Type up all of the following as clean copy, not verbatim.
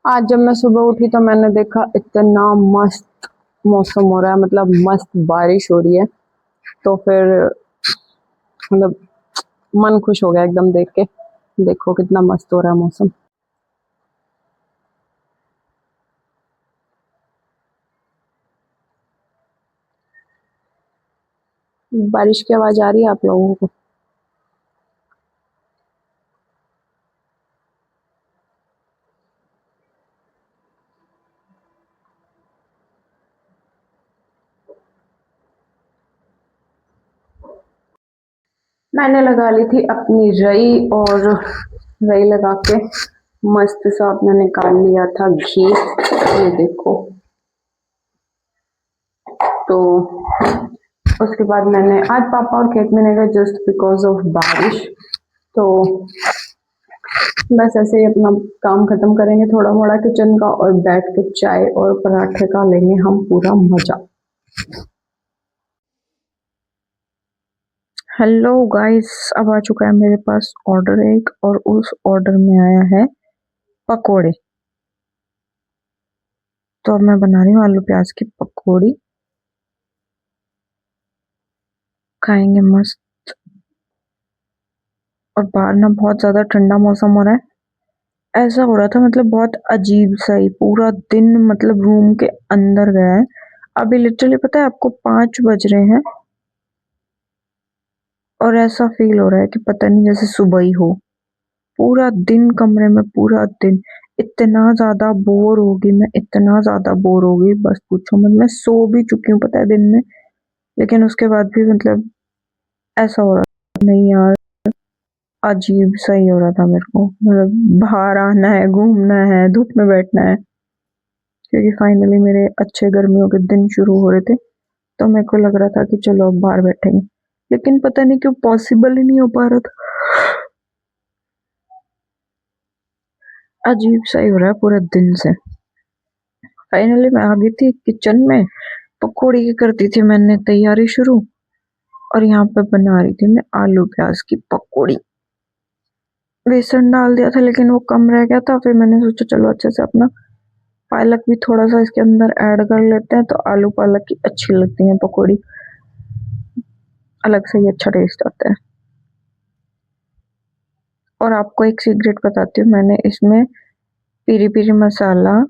आज जब मैं सुबह उठी तो मैंने देखा इतना मस्त मौसम हो रहा है, मतलब मस्त बारिश हो रही है। तो फिर मतलब मन खुश हो गया एकदम देख के। देखो कितना मस्त हो रहा है मौसम। बारिश की आवाज आ रही है आप लोगों को? मैंने लगा ली थी अपनी रई, और रई लगा के मस्त सा अपना निकाल लिया था घी। ये देखो। तो उसके बाद मैंने आज पापा और खेत में नहीं गए जस्ट बिकॉज ऑफ बारिश। तो बस ऐसे ही अपना काम खत्म करेंगे थोड़ा मोड़ा किचन का, और बैठ के चाय और पराठे का लेंगे हम पूरा मजा। हेलो गाइस, अब आ चुका है मेरे पास ऑर्डर एक, और उस ऑर्डर में आया है पकोड़े। तो अब मैं बना रही हूँ आलू प्याज की पकौड़ी। खाएंगे मस्त। और बाहर ना बहुत ज्यादा ठंडा मौसम हो रहा है। ऐसा हो रहा था, मतलब बहुत अजीब सा ही पूरा दिन मतलब रूम के अंदर गया है। अभी लिटरली पता है आपको 5 बज रहे हैं, और ऐसा फील हो रहा है कि पता नहीं जैसे सुबह ही हो। पूरा दिन कमरे में, पूरा दिन इतना ज्यादा बोर होगी मैं, इतना ज्यादा बोर होगी बस पूछो मत। मैं सो भी चुकी हूँ पता है दिन में, लेकिन उसके बाद भी मतलब ऐसा हो रहा था नहीं यार, अजीब सा ही हो रहा था मेरे को। मतलब बाहर आना है, घूमना है, धूप में बैठना है, क्योंकि फाइनली मेरे अच्छे गर्मियों के दिन शुरू हो रहे थे। तो मेरे को लग रहा था कि चलो अब बाहर बैठेंगे, लेकिन पता नहीं क्यों पॉसिबल ही नहीं हो पा रहा था। अजीब सा ही हो रहा है पूरे दिन से। फाइनली मैं आ गई थी किचन में। पकौड़ी की कर दी थी मैंने तैयारी शुरू, और यहाँ पे बना रही थी मैं आलू प्याज की पकौड़ी। बेसन डाल दिया था लेकिन वो कम रह गया था, फिर मैंने सोचा चलो अच्छे से अपना पालक भी थोड़ा सा इसके अंदर ऐड कर लेते हैं, तो आलू पालक की अच्छी लगती है पकौड़ी, अलग से ही अच्छा टेस्ट आता है। और आपको एक सीक्रेट बताती हूँ, मैंने इसमें पीरी पीरी मसाला,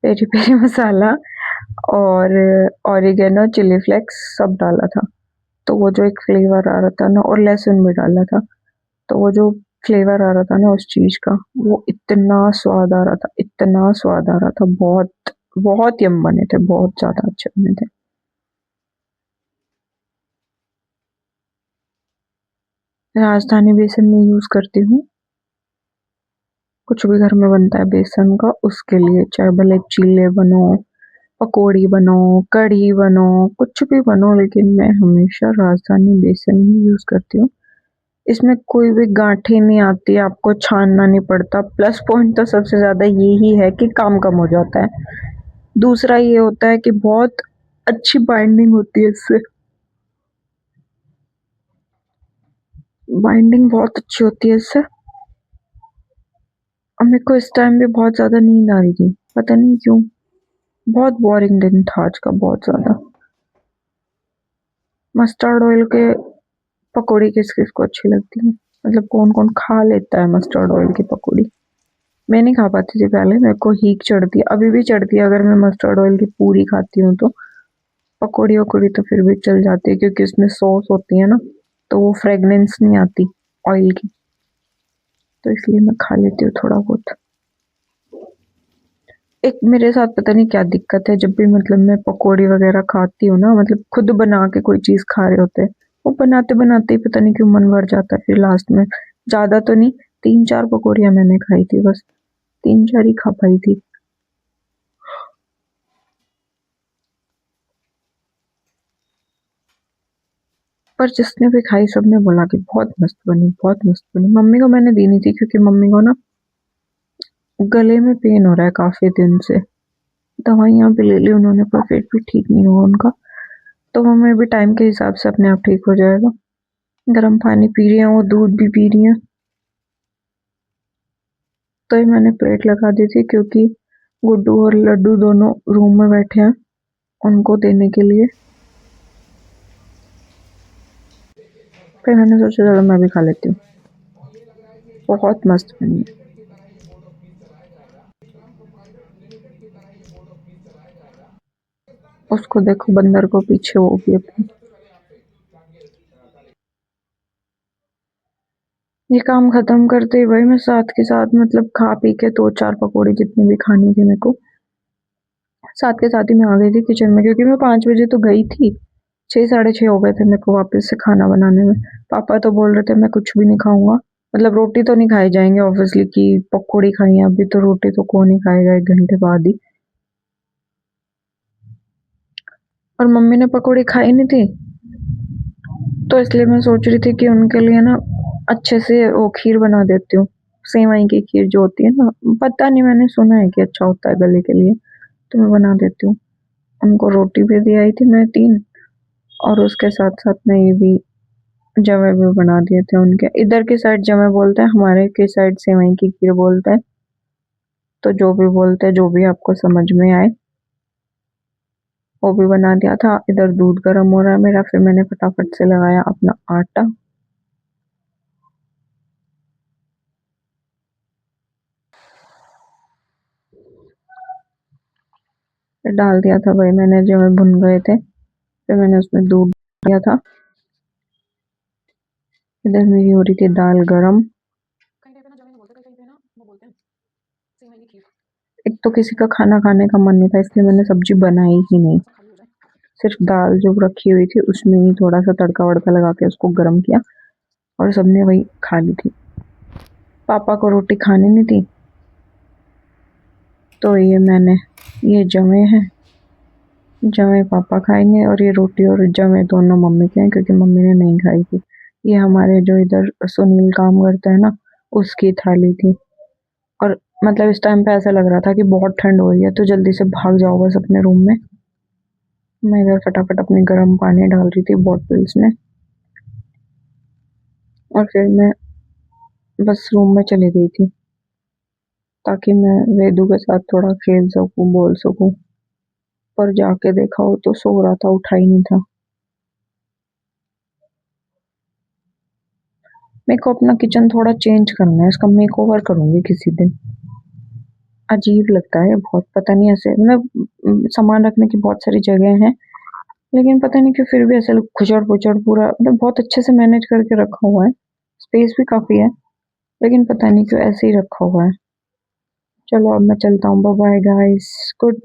पेरी पेरी मसाला और ऑरिगेनो, चिली फ्लेक्स सब डाला था। तो वो जो एक फ्लेवर आ रहा था ना, और लहसुन भी डाला था, तो वो जो फ्लेवर आ रहा था ना उस चीज का, वो इतना स्वाद आ रहा था, इतना स्वाद आ रहा था, बहुत बहुत यम बने थे, बहुत ज्यादा अच्छे बने थे। राजधानी बेसन में यूज करती हूँ। कुछ भी घर में बनता है बेसन का, उसके लिए चाहे भले चीले बनो, पकोड़ी बनो, कढ़ी बनो, कुछ भी बनो, लेकिन मैं हमेशा राजधानी बेसन ही यूज करती हूँ। इसमें कोई भी गांठें नहीं आती, आपको छानना नहीं पड़ता। प्लस पॉइंट तो सबसे ज्यादा यही है कि काम कम हो जाता है। दूसरा ये होता है कि बहुत अच्छी बाइंडिंग होती है इससे। बाइंडिंग बहुत अच्छी होती है इससे। और मेरे को इस टाइम भी बहुत ज्यादा नींद आ रही थी, पता नहीं क्यों। बहुत बोरिंग दिन था आज का, बहुत ज्यादा। मस्टर्ड ऑयल के पकौड़ी किस किस को अच्छी लगती है? मतलब कौन कौन खा लेता है मस्टर्ड ऑयल की पकौड़ी? मैं नहीं खा पाती थी पहले, मेरे को हीक चढ़ती है, अभी भी चढ़ती है अगर मैं मस्टर्ड ऑयल की पूरी खाती हूँ तो। पकौड़ी वकौड़ी तो फिर भी चल जाती है, क्योंकि उसमें सॉस होती है ना, तो वो फ्रेगनेंस नहीं आती ऑयल की, तो इसलिए मैं खा लेती हूँ थोड़ा बहुत। एक मेरे साथ पता नहीं क्या दिक्कत है, जब भी मतलब मैं पकौड़ी वगैरह खाती हूँ ना, मतलब खुद बना के कोई चीज खा रहे होते हैं, वो बनाते बनाते ही पता नहीं क्यों मन भर जाता है फिर लास्ट में। ज्यादा तो नहीं, 3-4 पकौड़ियां मैंने खाई थी बस, 3-4 ही खा पाई थी। पर जिसने भी खाई सबने बोला कि बहुत मस्त बनी, बहुत मस्त बनी। मम्मी को मैंने दी नहीं थी, क्योंकि मम्मी को ना गले में पेन हो रहा है काफी दिन से। दवाइयां भी ले ली उन्होंने, पर फिर भी ठीक नहीं हुआ उनका। तो मम्मी भी टाइम के हिसाब से अपने आप ठीक हो जाएगा। गर्म पानी पी रही है, वो दूध भी पी रही है। तो ही मैंने प्लेट लगा दी थी, क्योंकि गुड्डू और लड्डू दोनों रूम में बैठे हैं उनको देने के लिए। फिर मैंने सोचा चलो मैं भी खा लेती हूँ। बहुत मस्त बनी है। उसको देखो बंदर को पीछे, वो भी अपनी। ये काम खत्म करते ही भाई मैं साथ के साथ मतलब खा पी के 2-4 पकौड़ी जितनी भी खानी थी मेरे को, साथ के साथ ही मैं आ गई थी किचन में, क्योंकि मैं 5 बजे तो गई थी, 6 साढ़े 6 हो गए थे मेरे को वापस से खाना बनाने में। पापा तो बोल रहे थे मैं कुछ भी नहीं खाऊंगा, मतलब रोटी तो नहीं खाई जाएंगे ऑब्वियसली कि पकौड़ी खाई है, अभी तो रोटी तो कौन ही खाएगा 1 घंटे बाद ही। और मम्मी ने पकौड़ी खाई नहीं थी, तो इसलिए मैं सोच रही थी कि उनके लिए ना अच्छे से वो खीर बना देती हूँ, सेवई की खीर जो होती है ना, पता नहीं मैंने सुना है कि अच्छा होता है गले के लिए, तो मैं बना देती हूँ। उनको रोटी भी दी आई थी मैं 3, और उसके साथ साथ में ये भी जवे भी बना दिए थे उनके। इधर की साइड जवे बोलते हैं, हमारे की साइड सेवई की खीर बोलते हैं, तो जो भी बोलते हैं, जो भी आपको समझ में आए वो भी बना दिया था। इधर दूध गर्म हो रहा है मेरा, फिर मैंने फटाफट से लगाया अपना आटा। फिर डाल दिया था भाई मैंने, जो भुन गए थे, फिर मैंने उसमें दूध दिया था। इधर मेरी हो रही थी दाल गरम। एक तो किसी का खाना खाने का मन नहीं था, इसलिए मैंने सब्जी बनाई ही नहीं, सिर्फ दाल जो रखी हुई थी उसमें ही थोड़ा सा तड़का वड़का लगा के उसको गर्म किया, और सबने वही खा ली थी। पापा को रोटी खानी नहीं थी, तो ये जमे हैं, जमे पापा खाएंगे, और ये रोटी और जमे दोनों मम्मी के हैं, क्योंकि मम्मी ने नहीं खाई थी। ये हमारे जो इधर सुनील काम करता है ना, उसकी थाली थी। और मतलब इस टाइम पे ऐसा लग रहा था कि बहुत ठंड हो रही है, तो जल्दी से भाग जाओ बस अपने रूम में। मैं इधर फटाफट अपनी गर्म पानी डाल रही थी बॉटल्स में, और फिर मैं बस रूम में चली गई थी, ताकि मैं वेदू के साथ थोड़ा खेल सकूं, बोल सकूं। पर जाके देखा हो तो सो रहा था, उठा ही नहीं था। मेरे को अपना किचन थोड़ा चेंज करना है, इसका मेक ओवर करूंगी किसी दिन। अजीब लगता है बहुत, पता नहीं ऐसे मतलब सामान रखने की बहुत सारी जगह हैं, लेकिन पता नहीं क्यों फिर भी ऐसे खुचड़ पुचड़ पूरा, मतलब बहुत अच्छे से मैनेज करके रखा हुआ है, स्पेस भी काफी है, लेकिन पता नहीं क्यों ऐसे ही रखा हुआ है। चलो अब मैं चलता हूँ, बाय बाय गाइस, गुड।